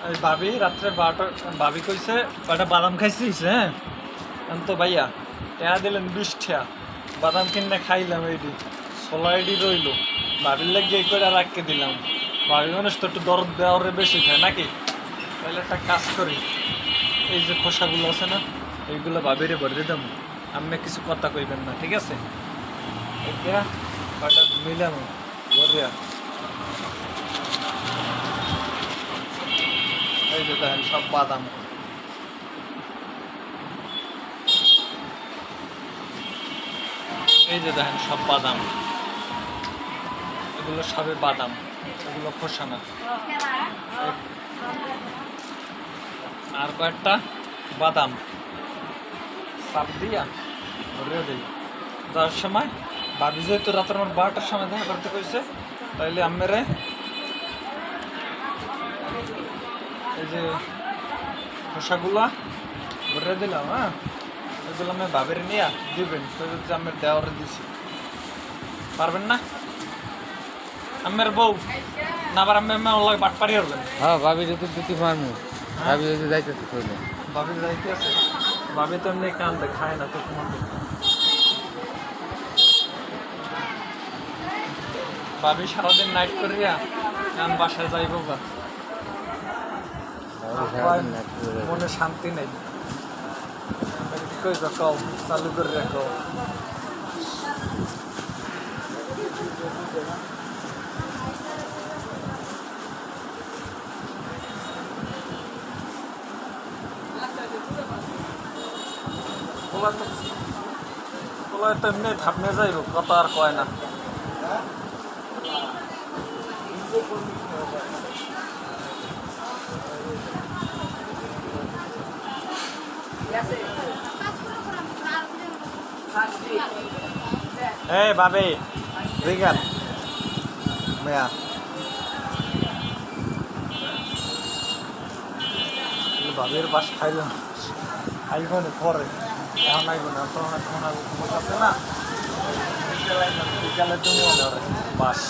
ওই ভাবি রাত্রে 12টা ভাবি কইছে কয়টা বাদাম খাইছিস হ্যাঁ তো ভাইয়া টেয়া দিলেন 20 টাকা বাদাম কিনে খাইলাম এইটি 16 আইডি রইলো ভাবির লাগে এই করে রাখতে দিলাম ভাবি মানুষ তো একটু দরদ দেওয়ারে বেশি খায় নাকি তাহলে একটা কাজ করি এই যে খোসাগুলো আছে না এইগুলো ভাবিরে ভরে দাম আমি কিছু কথা কইবেন না ঠিক আছে এটা কয়টা মিলাম ভরিয়া এই যে দেখেন সব বাদাম এই যে দেখেন সব বাদাম এগুলো সবে বাদাম এগুলো খোসা না আর কয়েকটা বাদাম চাপ দিয়া ভরে দিই যাওয়ার সময় ভাবি যেহেতু রাতের আমার 12টার সময় দেখা করতে কইছে তাইলে আমেরে এই যে খোসাগুলা ভরে দিলাম হ্যাঁ এগুলো আমি ভাবির নিয়ে দিবেন যে আমি দেওয়ারে দিছি পারবেন না আমের বউ না আবার আমি আমার বাট পারি করবেন হ্যাঁ ভাবি যদি দুটি মারমু ভাবি যদি যাইতেছে কইলে ভাবি যাইতে আছে ভাবি তো এমনি কান্দে খায় না তো তোমার ভাবি সারাদিন নাইট করিয়া আমি বাসায় যাইব বা মনে শান্তি নেই কই কও চালু করে রাখো তোলা তো এমনি থাপনে যাইব কত আর কয় না এই বাবে রিগান মেয়া বাবের বাস খাইলাম আইব না পরে এখন আইব না তখন আছে না বিকালে তুমি বাস